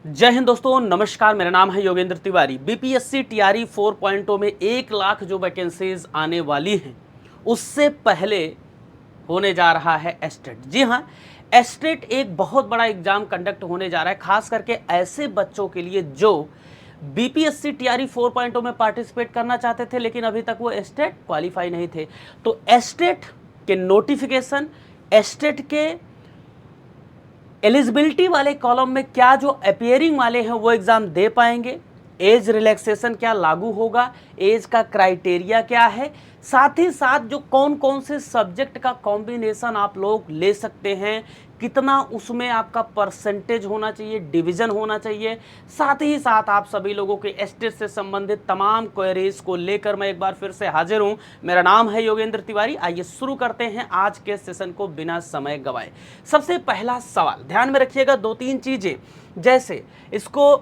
जय हिंद दोस्तों, नमस्कार। मेरा नाम है योगेंद्र तिवारी। बीपीएससी टीआरई 4.0 में 1 लाख जो वैकेंसीज आने वाली हैं उससे पहले होने जा रहा है एस्टेट। जी हाँ, एस्टेट एक बहुत बड़ा एग्जाम कंडक्ट होने जा रहा है, खास करके ऐसे बच्चों के लिए जो बीपीएससी टीआरई 4.0 में पार्टिसिपेट करना चाहते थे लेकिन अभी तक वो एस्टेट क्वालिफाई नहीं थे। तो एस्टेट के नोटिफिकेशन, एस्टेट के एलिजिबिलिटी वाले कॉलम में क्या जो अपियरिंग वाले हैं वो एग्जाम दे पाएंगे, एज रिलैक्सेशन क्या लागू होगा, एज का क्राइटेरिया क्या है, साथ ही साथ जो कौन कौन से सब्जेक्ट का कॉम्बिनेशन आप लोग ले सकते हैं, कितना उसमें आपका परसेंटेज होना चाहिए, डिवीजन होना चाहिए, साथ ही साथ आप सभी लोगों के एस्टेट से संबंधित तमाम क्वेरीज को लेकर मैं एक बार फिर से हाजिर हूं। मेरा नाम है योगेंद्र तिवारी। आइए शुरू करते हैं आज के सेशन को बिना समय गवाए। सबसे पहला सवाल ध्यान में रखिएगा, दो तीन चीजें जैसे इसको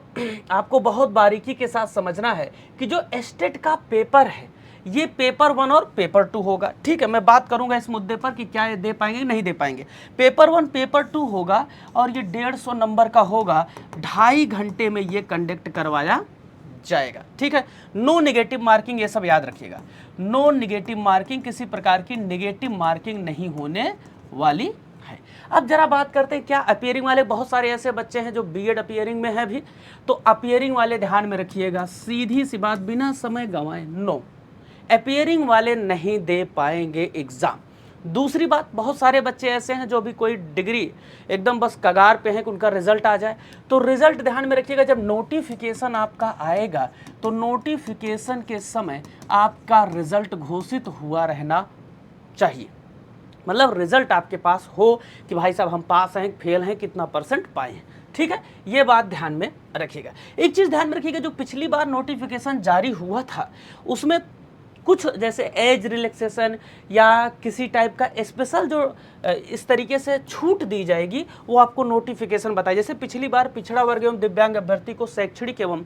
आपको बहुत बारीकी के साथ समझना है कि जो एस्टेट का पेपर है ये पेपर 1 और पेपर 2 होगा। ठीक है, मैं बात करूंगा इस मुद्दे पर कि क्या ये दे पाएंगे नहीं दे पाएंगे। पेपर 1 पेपर 2 होगा और ये 150 नंबर का होगा। 2.5 घंटे में ये कंडक्ट करवाया जाएगा। ठीक है, नो नेगेटिव मार्किंग, ये सब याद रखिएगा। नो नेगेटिव मार्किंग, किसी प्रकार की नेगेटिव मार्किंग नहीं होने वाली है। अब जरा बात करते हैं क्या अपियरिंग वाले, बहुत सारे ऐसे बच्चे हैं जो बीएड अपियरिंग में है भी, तो अपियरिंग वाले ध्यान में रखिएगा, सीधी सी बात बिना समय गंवाए, नो अपियरिंग वाले नहीं दे पाएंगे एग्जाम। दूसरी बात, बहुत सारे बच्चे ऐसे हैं जो अभी कोई डिग्री एकदम बस कगार पे हैं कि उनका रिजल्ट आ जाए, तो रिजल्ट ध्यान में रखिएगा, जब नोटिफिकेशन आपका आएगा तो नोटिफिकेशन के समय आपका रिजल्ट घोषित हुआ रहना चाहिए। मतलब रिजल्ट आपके पास हो कि भाई साहब हम पास हैं, फेल हैं, कितना परसेंट पाए हैं। ठीक है, ये बात ध्यान में रखिएगा। एक चीज़ ध्यान में रखिएगा, जो पिछली बार नोटिफिकेशन जारी हुआ था उसमें कुछ जैसे एज रिलैक्सेशन या किसी टाइप का स्पेशल जो इस तरीके से छूट दी जाएगी वो आपको नोटिफिकेशन बताए। जैसे पिछली बार पिछड़ा वर्ग एवं दिव्यांग अभ्यर्थी को शैक्षणिक एवं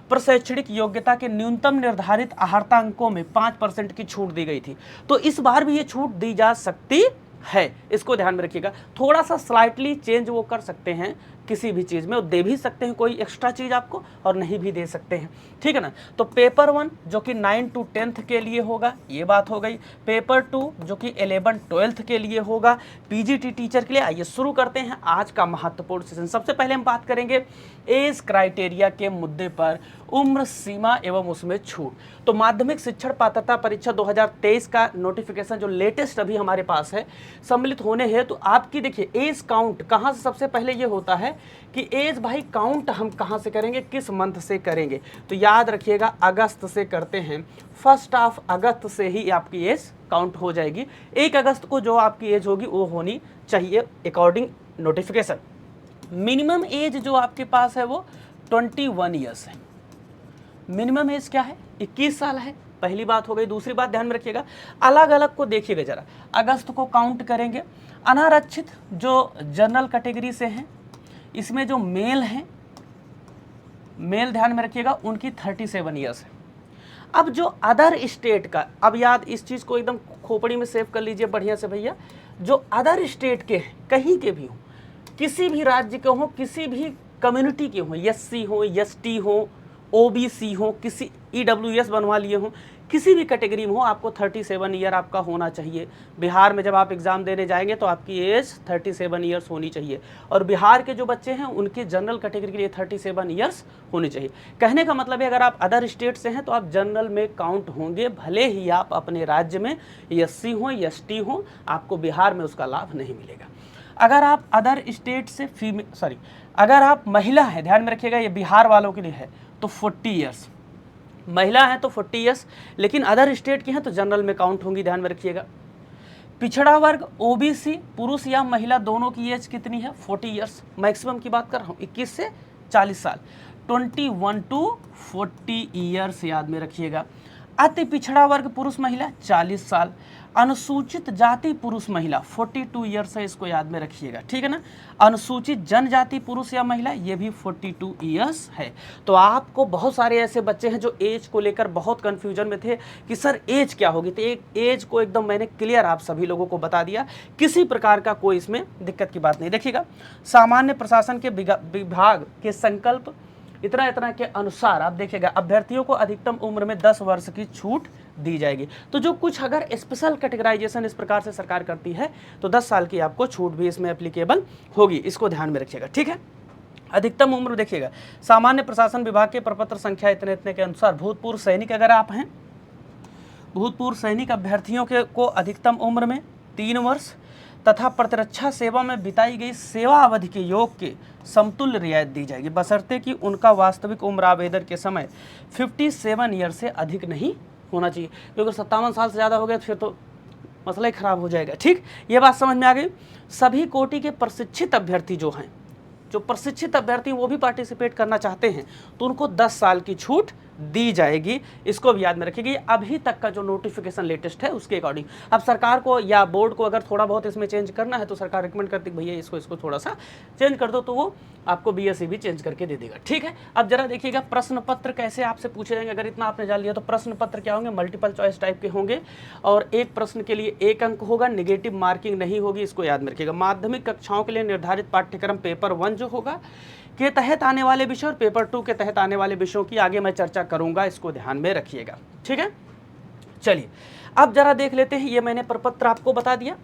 प्रशैक्षणिक योग्यता के न्यूनतम निर्धारित अहर्ता अंकों में 5% की छूट दी गई थी, तो इस बार भी ये छूट दी जा सकती है, इसको ध्यान में रखिएगा। थोड़ा सा स्लाइटली चेंज वो कर सकते हैं किसी भी चीज़ में, वो दे भी सकते हैं कोई एक्स्ट्रा चीज़ आपको और नहीं भी दे सकते हैं। ठीक है ना, तो पेपर 1 जो कि 9 to 10th के लिए होगा, ये बात हो गई। पेपर 2 जो कि 11 12th के लिए होगा, पीजीटी टीचर के लिए। आइए शुरू करते हैं आज का महत्वपूर्ण सेशन। सबसे पहले हम बात करेंगे एज क्राइटेरिया के मुद्दे पर, उम्र सीमा एवं उसमें छूट। तो माध्यमिक शिक्षण पात्रता परीक्षा 2023 का नोटिफिकेशन जो लेटेस्ट अभी हमारे पास है, सम्मिलित होने हैं तो आपकी देखिए एज काउंट कहाँ से सबसे पहले ये होता है कि एज भाई काउंट हम कहाँ से करेंगे, किस मंथ से करेंगे, तो याद रखिएगा अगस्त से करते हैं। 1 अगस्त से ही आपकी एज काउंट हो जाएगी। 1 अगस्त को जो आपकी एज होगी वो होनी चाहिए अकॉर्डिंग नोटिफिकेशन। मिनिमम एज जो आपके पास है वो 21 ईयर्स है। मिनिमम एज क्या है, 21 साल है, पहली बात हो गई। दूसरी बात ध्यान में रखिएगा, अलग अलग को देखिएगा जरा, अगस्त को काउंट करेंगे। अनारक्षित जो जनरल कैटेगरी से हैं इसमें जो मेल हैं, मेल ध्यान में रखिएगा उनकी 37 ईयर्स है। अब जो अदर स्टेट का, अब याद इस चीज़ को एकदम खोपड़ी में सेव कर लीजिए बढ़िया से भैया, जो अदर स्टेट के हैं कहीं के भी हों, किसी भी राज्य के हों, किसी भी कम्युनिटी के हों, एससी हो, एसटी हो, ओबीसी हो, किसी ईडब्ल्यूएस बनवा लिए हों, किसी भी कैटेगरी में हो, आपको 37 ईयर आपका होना चाहिए। बिहार में जब आप एग्ज़ाम देने जाएंगे तो आपकी एज 37 ईयर्स होनी चाहिए, और बिहार के जो बच्चे हैं उनके जनरल कैटेगरी के लिए 37 ईयर्स होनी चाहिए। कहने का मतलब है अगर आप अदर स्टेट से हैं तो आप जनरल में काउंट होंगे, भले ही आप अपने राज्य में एससी हो, एसटी हो, आपको बिहार में उसका लाभ नहीं मिलेगा। अगर आप अदर स्टेट से अगर आप महिला हैं, ध्यान में रखिएगा ये बिहार वालों के लिए है, तो 40 ईयर्स, महिला हैं तो 40 ईयर्स, लेकिन अदर स्टेट की हैं तो जनरल में काउंट होंगी, ध्यान में रखिएगा। पिछड़ा वर्ग ओबीसी, पुरुष या महिला दोनों की एज कितनी है, 40 ईयर्स, मैक्सिमम की बात कर रहा हूँ, 21 से 40 साल, 21 to 40 ईयर्स याद में रखिएगा। अति पिछड़ा वर्ग पुरुष महिला 40 साल, अनुसूचित जाति पुरुष महिला 42 ईयर्स है, इसको याद में रखिएगा, ठीक है ना। अनुसूचित जनजाति पुरुष या महिला ये भी 42 ईयर्स है। तो आपको बहुत सारे ऐसे बच्चे हैं जो एज को लेकर बहुत कंफ्यूजन में थे कि सर एज क्या होगी, तो एक एज को एकदम मैंने क्लियर आप सभी लोगों को बता दिया, किसी प्रकार का कोई इसमें दिक्कत की बात नहीं। देखिएगा, सामान्य प्रशासन के विभाग के संकल्प इतना के अनुसार आप देखिएगा अभ्यर्थियों को अधिकतम उम्र में 10 वर्ष की छूट दी जाएगी। तो जो कुछ अगर स्पेशल कैटेगराइजेशन इस प्रकार से सरकार करती है तो 10 साल की आपको छूट भी इसमें एप्लीकेबल होगी, इसको ध्यान में रखिएगा, ठीक है। अधिकतम उम्र देखिएगा, सामान्य प्रशासन विभाग के प्रपत्र संख्या इतने के अनुसार भूतपूर्व सैनिक अगर आप हैं, भूतपूर्व सैनिक अभ्यर्थियों के को अधिकतम उम्र में 3 वर्ष तथा प्रतिरक्षा सेवा में बिताई गई सेवा अवधि के योग के समतुल्य रियायत दी जाएगी, बशर्ते कि उनका वास्तविक उम्र आवेदन के समय 57 ईयर से अधिक नहीं होना चाहिए, क्योंकि 57 साल से ज़्यादा हो गया तो फिर तो मसला ही खराब हो जाएगा, ठीक। ये बात समझ में आ गई। सभी कोटि के प्रशिक्षित अभ्यर्थी जो हैं, जो प्रशिक्षित अभ्यर्थी वो भी पार्टिसिपेट करना चाहते हैं तो उनको 10 साल की छूट दी जाएगी, इसको भी याद में रखिएगा। अभी तक का जो नोटिफिकेशन लेटेस्ट है उसके अकॉर्डिंग, अब सरकार को या बोर्ड को अगर थोड़ा बहुत इसमें चेंज करना है तो सरकार रिकमेंड करती है भैया इसको थोड़ा सा चेंज कर दो, तो वो आपको बीएससी भी चेंज करके दे देगा, ठीक है। अब जरा देखिएगा प्रश्न पत्र कैसे आपसे पूछे जाएंगे, अगर इतना आपने जान लिया तो प्रश्न पत्र क्या होंगे, मल्टीपल चॉइस टाइप के होंगे और एक प्रश्न के लिए 1 अंक होगा, निगेटिव मार्किंग नहीं होगी, इसको याद में रखिएगा। माध्यमिक कक्षाओं के लिए निर्धारित पाठ्यक्रम पेपर 1 जो होगा के तहत आने वाले विषय और पेपर 2 के तहत आने वाले विषयों की आगे मैं चर्चा करूंगा, इसको ध्यान में रखिएगा, ठीक है। चलिए अब जरा देख लेते हैं, ये मैंने प्रपत्र आपको बता दिया,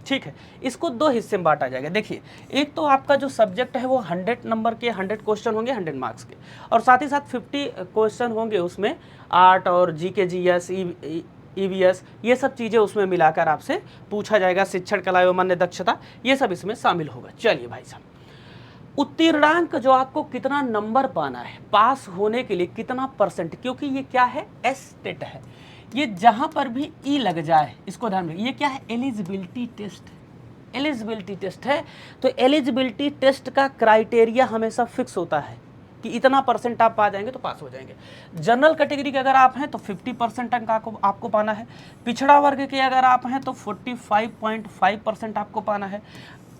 ठीक है। इसको 2 हिस्से में बांटा जाएगा। देखिए, एक तो आपका जो सब्जेक्ट है वो 100 नंबर के 100 क्वेश्चन होंगे 100 मार्क्स के, और साथ ही साथ 50 क्वेश्चन होंगे उसमें आर्ट और जीके जीएस ईवीएस ये सब चीज़ें उसमें मिलाकर आपसे पूछा जाएगा, शिक्षण कला एवं अन्य दक्षता ये सब इसमें शामिल होगा। चलिए भाई साहब, उत्तीर्णांक जो आपको कितना नंबर पाना है, पास होने के लिए कितना परसेंट, क्योंकि ये क्या है एस्टेट है, ये जहां पर भी ई लग जाए इसको ध्यान में, ये क्या है एलिजिबिलिटी टेस्ट, एलिजिबिलिटी टेस्ट है। तो एलिजिबिलिटी टेस्ट का क्राइटेरिया हमेशा फिक्स होता है कि इतना परसेंट आप पा जाएंगे तो पास हो जाएंगे। जनरल कैटेगरी के अगर आप हैं तो 50% अंक आपको पाना है, पिछड़ा वर्ग के अगर आप हैं तो 45.5% आपको पाना है,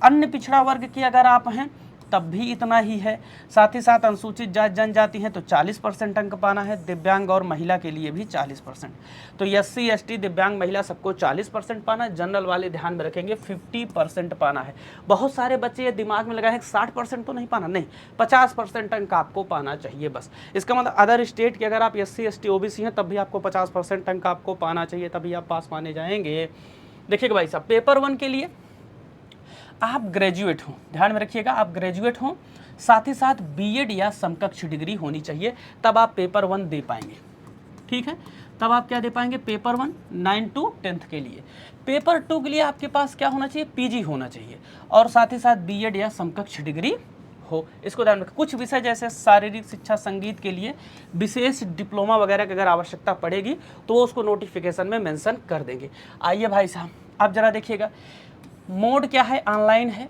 अन्य पिछड़ा वर्ग के अगर आप हैं तब भी इतना ही है, साथ ही साथ अनुसूचित जाति जनजाति हैं तो 40% अंक पाना है, दिव्यांग और महिला के लिए भी 40%। तो SC ST दिव्यांग महिला सबको 40% पाना है, जनरल वाले ध्यान में रखेंगे 50% पाना है। बहुत सारे बच्चे ये दिमाग में लगाए हैं 60% तो नहीं पाना, नहीं 50% अंक आपको पाना चाहिए बस। इसका मतलब अदर स्टेट के अगर आप SC ST OBC हैं तब भी आपको 50% अंक आपको पाना चाहिए, तभी आप पास माने जाएंगे। देखिएगा भाई साहब, पेपर 1 के लिए आप ग्रेजुएट हो, ध्यान में रखिएगा आप ग्रेजुएट हो, साथ ही साथ बीएड या समकक्ष डिग्री होनी चाहिए, तब आप पेपर 1 दे पाएंगे, ठीक है। तब आप क्या दे पाएंगे पेपर 1 9 to 10th के लिए। पेपर 2 के लिए आपके पास क्या होना चाहिए, पीजी होना चाहिए और साथ ही साथ बीएड या समकक्ष डिग्री हो, इसको ध्यान रखें। कुछ विषय जैसे शारीरिक शिक्षा संगीत के लिए विशेष डिप्लोमा वगैरह की अगर आवश्यकता पड़ेगी तो वो उसको नोटिफिकेशन में मेंशन कर देंगे। आइए भाई साहब, आप जरा देखिएगा मोड क्या है, ऑनलाइन है,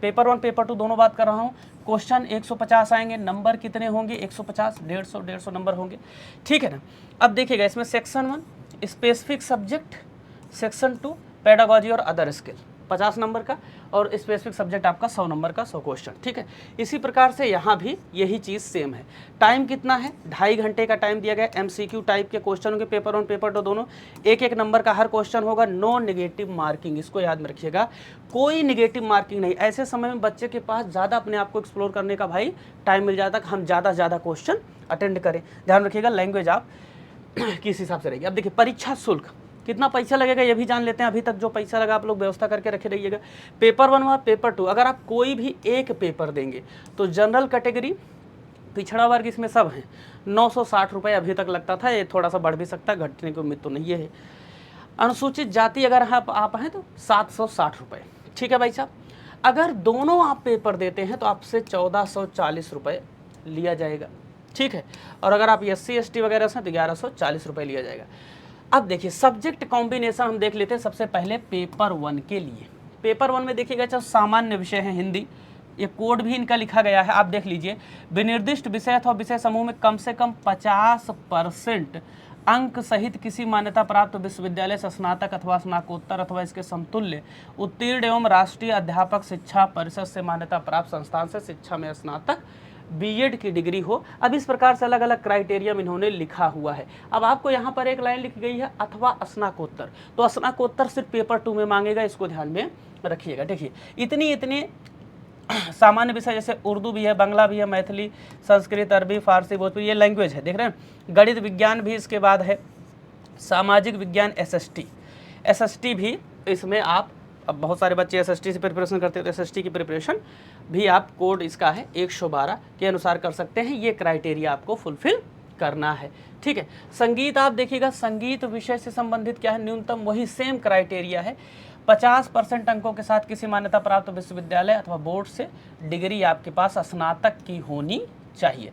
पेपर 1 पेपर 2 दोनों बात कर रहा हूँ। क्वेश्चन 150 आएंगे, नंबर कितने होंगे 150, 150 नंबर होंगे, ठीक है ना। अब देखिएगा इसमें section 1 specific subject, section 2 pedagogy और अदर स्किल 50 नंबर का, और स्पेसिफिक सब्जेक्ट आपका 100 नंबर का 100 क्वेश्चन, ठीक है। इसी प्रकार से यहाँ भी यही चीज़ सेम है। टाइम कितना है, 2.5 घंटे का टाइम दिया गया। MCQ टाइप के क्वेश्चन होंगे पेपर 1 पेपर 2 दोनों, 1 नंबर का हर क्वेश्चन होगा, नो नेगेटिव मार्किंग, इसको याद में रखिएगा, कोई नेगेटिव मार्किंग नहीं। ऐसे समय में बच्चे के पास ज़्यादा अपने आप को एक्सप्लोर करने का भाई टाइम मिल जाता है, हम ज़्यादा से ज़्यादा क्वेश्चन अटेंड करें। ध्यान रखिएगा लैंग्वेज आप किस हिसाब से रहेगी। अब देखिए परीक्षा शुल्क कितना पैसा लगेगा ये भी जान लेते हैं। अभी तक जो पैसा लगा आप लोग व्यवस्था करके रखे रहिएगा। पेपर 1 व पेपर 2 अगर आप कोई भी एक पेपर देंगे तो जनरल कैटेगरी पिछड़ा वर्ग इसमें सब हैं 960 रुपये अभी तक लगता था, ये थोड़ा सा बढ़ भी सकता है, घटने की उम्मीद तो नहीं है। अनुसूचित जाति अगर आप हैं तो 760 रुपये, ठीक है भाई साहब। अगर दोनों आप पेपर देते हैं तो आपसे 1440 रुपये लिया जाएगा, ठीक है। और अगर आप SC ST वगैरह से तो 1140 रुपये लिया जाएगा। अब देखिए सब्जेक्ट कॉम्बिनेशन हम देख लेते हैं सबसे पहले पेपर 1 के लिए। पेपर 1 में देखिएगा चाहे सामान्य विषय है हिंदी, ये कोड भी इनका लिखा गया है, आप देख लीजिए। विनिर्दिष्ट विषय अथवा विषय समूह में कम से कम 50% अंक सहित किसी मान्यता प्राप्त विश्वविद्यालय से स्नातक अथवा स्नातकोत्तर अथवा इसके समतुल्य उत्तीर्ण एवं राष्ट्रीय अध्यापक शिक्षा परिषद से मान्यता प्राप्त संस्थान से शिक्षा में स्नातक बीएड की डिग्री हो। अब इस प्रकार से अलग अलग क्राइटेरिया इन्होंने लिखा हुआ है। अब आपको यहाँ पर एक लाइन लिखी गई है अथवा स्नातकोत्तर, तो स्नातकोत्तर सिर्फ पेपर 2 में मांगेगा, इसको ध्यान में रखिएगा। देखिए इतने सामान्य विषय जैसे उर्दू भी है, बांग्ला भी है, मैथिली, संस्कृत, अरबी, फारसी, भोजपुरी, ये लैंग्वेज है, देख रहे हैं। गणित विज्ञान भी इसके बाद है, सामाजिक विज्ञान एसएसटी भी इसमें आप, अब बहुत सारे बच्चे एसएसटी से प्रिपरेशन करते हैं तो एसएसटी की प्रिपरेशन भी आप कोड इसका है 112 के अनुसार कर सकते हैं। ये क्राइटेरिया आपको फुलफिल करना है, ठीक है। संगीत आप देखिएगा, संगीत विषय से संबंधित क्या है, न्यूनतम वही सेम क्राइटेरिया है, 50% अंकों के साथ किसी मान्यता प्राप्त विश्वविद्यालय अथवा बोर्ड से डिग्री आपके पास स्नातक की होनी चाहिए,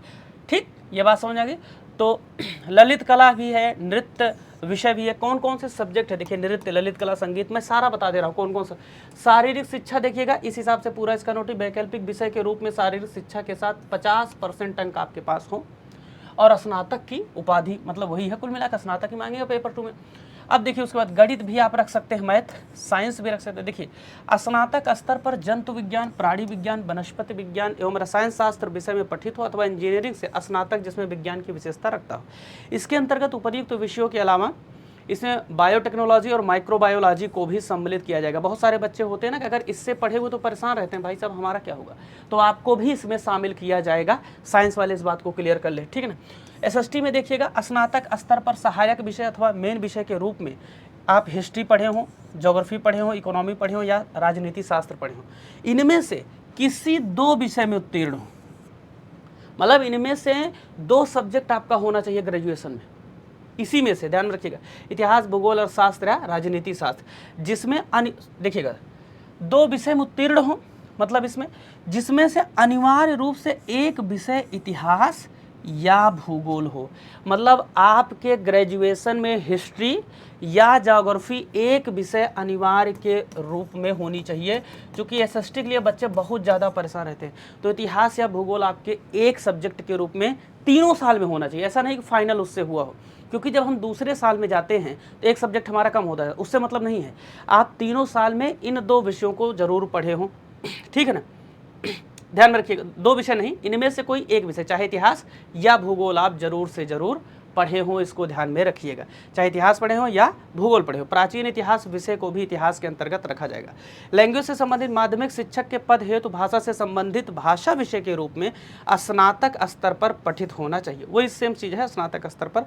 ठीक। ये बात समझ आ गई। तो ललित कला भी है, नृत्य विषय भी है। कौन कौन से सब्जेक्ट है, देखिए नृत्य, ललित कला, संगीत, मैं सारा बता दे रहा हूँ कौन कौन सा। शारीरिक शिक्षा देखिएगा, इस हिसाब से पूरा इसका नोटिस वैकल्पिक विषय के रूप में शारीरिक शिक्षा के साथ 50% अंक आपके पास हो और स्नातक की उपाधि, मतलब वही है कुल मिलाकर स्नातक ही मांगेगा पेपर 2 में। अब देखिए उसके बाद गणित भी आप रख सकते हैं, मैथ, साइंस भी रख सकते हैं। देखिए स्नातक स्तर पर जंतु विज्ञान, प्राणी विज्ञान, वनस्पति विज्ञान एवं रसायन शास्त्र विषय में पठित हो अथवा इंजीनियरिंग से स्नातक जिसमें विज्ञान की विशेषता रखता हो। इसके अंतर्गत उपर्युक्त विषयों के अलावा इसमें बायोटेक्नोलॉजी और माइक्रोबायोलॉजी को भी सम्मिलित किया जाएगा। बहुत सारे बच्चे होते हैं ना कि अगर इससे पढ़े हुए तो परेशान रहते हैं, भाई साहब हमारा क्या होगा, तो आपको भी इसमें शामिल किया जाएगा। साइंस वाले इस बात को क्लियर कर ले, ठीक है ना। एसएसटी में देखिएगा स्नातक स्तर पर सहायक विषय अथवा मेन विषय के रूप में आप हिस्ट्री पढ़े हों, ज्योग्राफी पढ़े हों, इकोनॉमी पढ़े हों या राजनीति शास्त्र पढ़े हों, इनमें से किसी 2 विषय में उत्तीर्ण हो, मतलब इनमें से 2 सब्जेक्ट आपका होना चाहिए ग्रेजुएशन में, इसी में से ध्यान रखिएगा, इतिहास, भूगोल और शास्त्र या राजनीति शास्त्र, जिसमें देखिएगा 2 विषय में उत्तीर्ण हो, मतलब इसमें जिसमें से अनिवार्य रूप से एक विषय इतिहास या भूगोल हो। मतलब आपके ग्रेजुएशन में हिस्ट्री या ज्योग्राफी एक विषय अनिवार्य के रूप में होनी चाहिए, क्योंकि एसएसटी के लिए बच्चे बहुत ज़्यादा परेशान रहते हैं। तो इतिहास या भूगोल आपके एक सब्जेक्ट के रूप में तीनों साल में होना चाहिए, ऐसा नहीं कि फाइनल उससे हुआ हो, क्योंकि जब हम दूसरे साल में जाते हैं तो एक सब्जेक्ट हमारा कम होता है, उससे मतलब नहीं है। आप तीनों साल में इन 2 विषयों को जरूर पढ़े हों, ठीक है ना। ध्यान में रखिएगा 2 विषय नहीं, इनमें से कोई एक विषय, चाहे इतिहास या भूगोल, आप जरूर से जरूर पढ़े हों, इसको ध्यान में रखिएगा। चाहे इतिहास पढ़े हो या भूगोल पढ़े हो, प्राचीन इतिहास विषय को भी इतिहास के अंतर्गत रखा जाएगा। लैंग्वेज से संबंधित माध्यमिक शिक्षक के पद हेतु भाषा से संबंधित भाषा विषय के रूप में स्नातक स्तर पर पठित होना चाहिए, वही सेम चीज़ है स्नातक स्तर पर।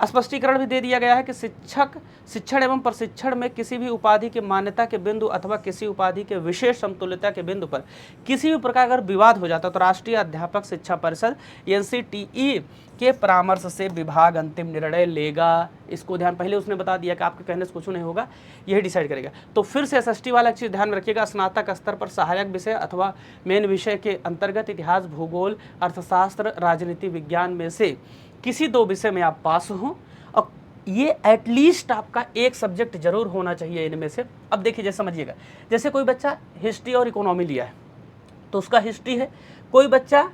स्पष्टीकरण भी दे दिया गया है कि शिक्षण एवं प्रशिक्षण में किसी भी उपाधि के मान्यता के बिंदु अथवा किसी उपाधि के विशेष समतुल्यता के बिंदु पर किसी भी प्रकार अगर विवाद हो जाता तो राष्ट्रीय अध्यापक शिक्षा परिषद NCTE के परामर्श से विभाग अंतिम निर्णय लेगा। इसको ध्यान, पहले उसने बता दिया कि आपके कहने से कुछ नहीं होगा, यही डिसाइड करेगा। तो फिर से एसएसटी वाला चीज़ ध्यान रखिएगा, स्नातक स्तर पर सहायक विषय अथवा मेन विषय के अंतर्गत इतिहास, भूगोल, अर्थशास्त्र, राजनीति विज्ञान में से किसी 2 विषय में आप पास हों, और ये एटलीस्ट आपका एक सब्जेक्ट जरूर होना चाहिए इनमें से। अब देखिए जैसे समझिएगा, जैसे कोई बच्चा हिस्ट्री और इकोनॉमी लिया है तो उसका हिस्ट्री है, कोई बच्चा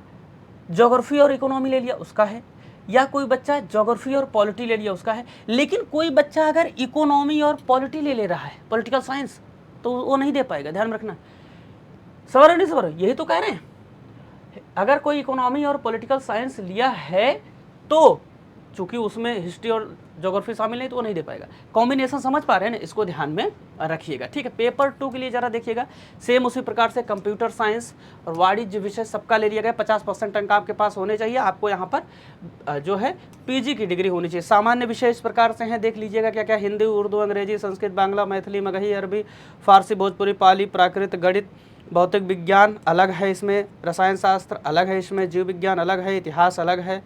ज्योग्राफी और इकोनॉमी ले लिया उसका है, या कोई बच्चा ज्योग्राफी और पॉलिटी ले लिया उसका है। लेकिन कोई बच्चा अगर इकोनॉमी और पॉलिटी ले रहा है, पॉलिटिकल साइंस, तो वो नहीं दे पाएगा, ध्यान रखना। सवाल नहीं सवाल, यही तो कह रहे हैं। अगर कोई इकोनॉमी और पॉलिटिकल साइंस लिया है तो चूंकि उसमें हिस्ट्री और ज्योग्राफी शामिल नहीं तो वो नहीं दे पाएगा। कॉम्बिनेशन समझ पा रहे हैं ना, इसको ध्यान में रखिएगा, ठीक है। पेपर 2 के लिए जरा देखिएगा, सेम उसी प्रकार से कंप्यूटर साइंस और वाणिज्य विषय सबका ले लिया गया। 50% अंक आपके पास होने चाहिए। आपको यहाँ पर जो है PG की डिग्री होनी चाहिए। सामान्य विषय इस प्रकार से हैं, देख लीजिएगा क्या क्या, हिंदी, उर्दू, अंग्रेजी, संस्कृत, बांग्ला, मैथिली, मगही, अरबी, फारसी, भोजपुरी, पाली, प्राकृत, गणित, भौतिक विज्ञान अलग है इसमें, रसायन शास्त्र अलग है इसमें, जीव विज्ञान अलग है, इतिहास अलग है,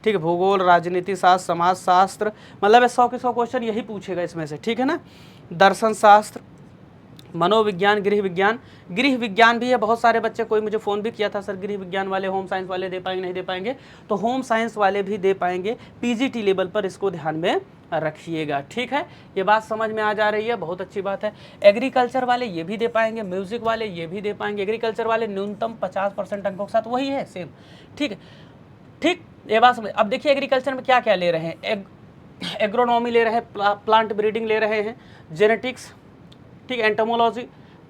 ठीक है, भूगोल, राजनीति शास्त्र, समाज शास्त्र, मतलब 100 के 100 क्वेश्चन यही पूछेगा इसमें से, ठीक है ना। दर्शन शास्त्र, मनोविज्ञान, गृह विज्ञान भी है। बहुत सारे बच्चे, कोई मुझे फ़ोन भी किया था, सर गृह विज्ञान वाले होम साइंस वाले दे पाएंगे नहीं दे पाएंगे, तो होम साइंस वाले भी दे पाएंगे PGT लेवल पर, इसको ध्यान में रखिएगा, ठीक है। ये बात समझ में आ जा रही है, बहुत अच्छी बात है। एग्रीकल्चर वाले ये भी दे पाएंगे, म्यूजिक वाले ये भी दे पाएंगे। एग्रीकल्चर वाले न्यूनतम 50% अंकों के साथ, वही है सेम, ठीक है, ठीक। ये बात समझ। अब देखिए एग्रीकल्चर में क्या क्या ले रहे हैं, एग्रोनॉमी ले रहे हैं, प्लांट ब्रीडिंग ले रहे हैं, जेनेटिक्स, ठीक, entomology,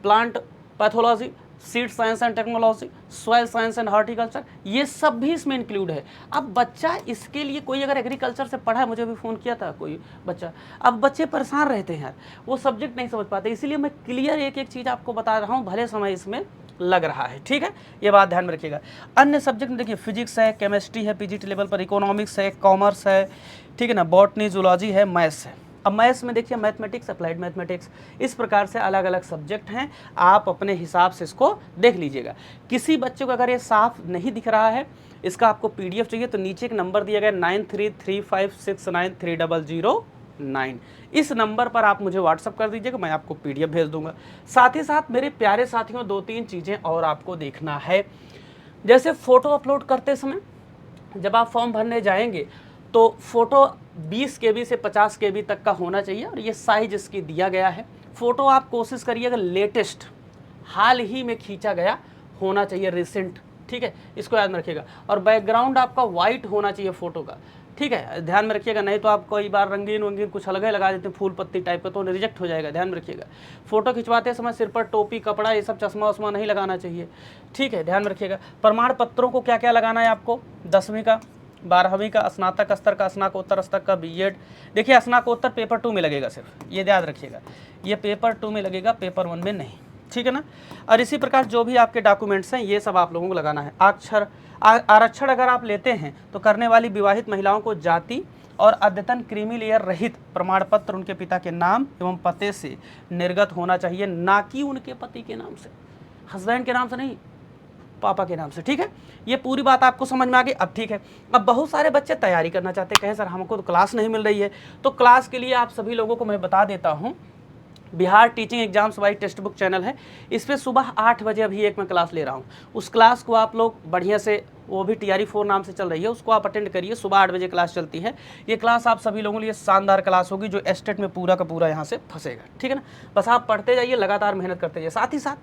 plant pathology, seed science and technology, soil science and horticulture, ये सब भी इसमें इंक्लूड है। अब बच्चा इसके लिए कोई अगर एग्रीकल्चर से पढ़ा है, मुझे भी फ़ोन किया था कोई बच्चा, अब बच्चे परेशान रहते हैं यार, वो सब्जेक्ट नहीं समझ पाते, इसीलिए मैं क्लियर एक एक चीज़ आपको बता रहा हूँ, भले समय इसमें लग रहा है, ठीक है, ये बात ध्यान में रखिएगा। अन्य सब्जेक्ट में देखिए फिजिक्स है, केमिस्ट्री है पीजीटी लेवल पर, इकोनॉमिक्स है, कॉमर्स है, ठीक है ना, बॉटनी, जूलॉजी है, मैथ्स है। अब मैथ्स में देखिए मैथमेटिक्स, अप्लाइड मैथमेटिक्स, इस प्रकार से अलग अलग सब्जेक्ट हैं, आप अपने हिसाब से इसको देख लीजिएगा। किसी बच्चे को अगर ये साफ नहीं दिख रहा है, इसका आपको पीडीएफ चाहिए तो नीचे एक नंबर दिया गया 9335693009, इस नंबर पर आप मुझे व्हाट्सअप कर दीजिएगा, मैं आपको पीडीएफ भेज दूंगा। साथ ही साथ मेरे प्यारे साथियों, 2-3 चीज़ें और आपको देखना है। जैसे फ़ोटो अपलोड करते समय जब आप फॉर्म भरने जाएंगे तो फ़ोटो 20 KB से 50 KB तक का होना चाहिए, और ये साइज इसकी दिया गया है। फ़ोटो आप कोशिश करिएगा लेटेस्ट, हाल ही में खींचा गया होना चाहिए, रिसेंट, ठीक है, इसको याद में रखिएगा। और बैकग्राउंड आपका वाइट होना चाहिए फ़ोटो का, ठीक है, ध्यान में रखिएगा, नहीं तो आप कई बार रंगीन वंगीन कुछ अलग ही लगा देते हैं, फूल पत्ती टाइप का, तो रिजेक्ट हो जाएगा, ध्यान में रखिएगा। फ़ोटो खिंचवाते समय सिर पर टोपी, कपड़ा, ये सब चश्मा वश्मा नहीं लगाना चाहिए, ठीक है, ध्यान में रखिएगा। प्रमाण पत्रों को क्या क्या लगाना है आपको, 10वीं का, 12वीं का, स्नातक स्तर का, स्नाकोत्तर स्तर का, बीएड। देखिए स्नाकोत्तर पेपर 2 में लगेगा सिर्फ, ये याद रखिएगा, ये पेपर 2 में लगेगा, पेपर 1 में नहीं, ठीक है ना। और इसी प्रकार जो भी आपके डॉक्यूमेंट्स हैं ये सब आप लोगों को लगाना है। आरक्षण अगर आप लेते हैं तो करने वाली विवाहित महिलाओं को जाति और अद्यतन क्रीमी लेयर रहित प्रमाण पत्र उनके पिता के नाम एवं पते से निर्गत होना चाहिए, ना कि उनके पति के नाम से, हस्बैंड के नाम से नहीं, पापा के नाम से, ठीक है। ये पूरी बात आपको समझ में आ गई। अब ठीक है, अब बहुत सारे बच्चे तैयारी करना चाहते हैं, कहें सर हमको तो क्लास नहीं मिल रही है, तो क्लास के लिए आप सभी लोगों को मैं बता देता हूँ, Bihar teaching exams wise text book channel है, इस पर सुबह 8 बजे अभी एक मैं क्लास ले रहा हूँ, उस क्लास को आप लोग बढ़िया से, वो भी TRE 4 नाम से चल रही है, उसको आप अटेंड करिए, सुबह 8 बजे क्लास चलती है। ये क्लास आप सभी लोगों के लिए शानदार क्लास होगी, जो एस्टेट में पूरा का पूरा यहाँ से फंसेगा, ठीक है ना। बस आप पढ़ते जाइए, लगातार मेहनत करते जाइए। साथ ही साथ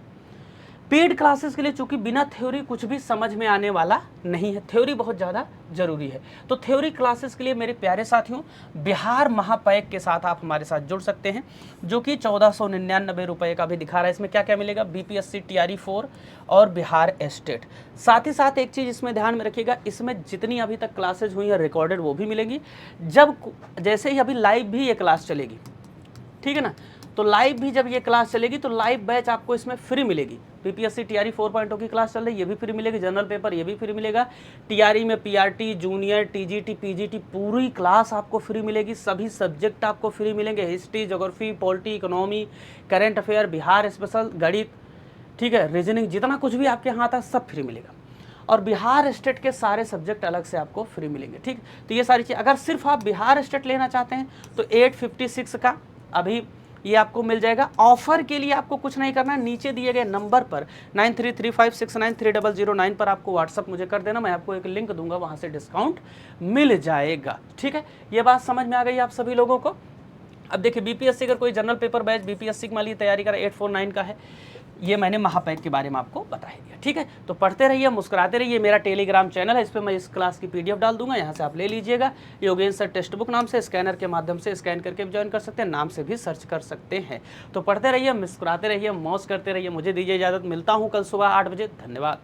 पेड क्लासेस के लिए चूंकि बिना थ्योरी कुछ भी समझ में आने वाला नहीं है, थ्योरी बहुत ज़्यादा जरूरी है, तो थ्योरी क्लासेस के लिए मेरे प्यारे साथियों बिहार महापैक के साथ आप हमारे साथ जुड़ सकते हैं, जो कि 1499 रुपये का भी दिखा रहा है। इसमें क्या क्या मिलेगा, BPSC TRE 4 और बिहार एस्टेट। साथ ही साथ एक चीज़ इसमें ध्यान में रखिएगा, इसमें जितनी अभी तक क्लासेज हुई हैं रिकॉर्डेड वो भी मिलेंगी, जब जैसे ही अभी लाइव भी ये क्लास चलेगी, ठीक है ना, तो लाइव भी जब ये क्लास चलेगी तो लाइव बैच आपको इसमें फ्री मिलेगी। BPSC TRE 4.0 की क्लास चल रही है, ये भी फ्री मिलेगी, जनरल पेपर ये भी फ्री मिलेगा, TRE में PRT, जूनियर, TGT, PGT पूरी क्लास आपको फ्री मिलेगी, सभी सब्जेक्ट आपको फ्री मिलेंगे, history, geography, polity, economy, current affair, Bihar special, गणित, ठीक है, रीजनिंग, जितना कुछ भी आपके यहाँ आता है सब फ्री मिलेगा, और बिहार स्टेट के सारे सब्जेक्ट अलग से आपको फ्री मिलेंगे, ठीक। तो ये सारी चीज़, अगर सिर्फ आप बिहार स्टेट लेना चाहते हैं तो 856 का अभी ये आपको मिल जाएगा। ऑफर के लिए आपको कुछ नहीं करना है, नीचे दिए गए नंबर पर 9335693009 पर आपको व्हाट्सअप मुझे कर देना, मैं आपको एक लिंक दूंगा, वहां से डिस्काउंट मिल जाएगा, ठीक है। ये बात समझ में आ गई आप सभी लोगों को। अब देखिए BPSC अगर कोई जनरल पेपर बैच BPSC के लिए तैयारी कर 849 का है, ये मैंने महापैक के बारे में आपको बता दिया, ठीक है। तो पढ़ते रहिए, मुस्कुराते रहिए। मेरा टेलीग्राम चैनल है, इस पर मैं इस क्लास की PDF डाल दूंगा, यहाँ से आप ले लीजिएगा, योगेश सर टेक्स्ट बुक नाम से, स्कैनर के माध्यम से स्कैन करके भी ज्वाइन कर सकते हैं, नाम से भी सर्च कर सकते हैं। तो पढ़ते रहिए, मुस्कुराते रहिए, मौज करते रहिए। मुझे दीजिए इजाज़त, मिलता हूँ कल सुबह 8 बजे। धन्यवाद।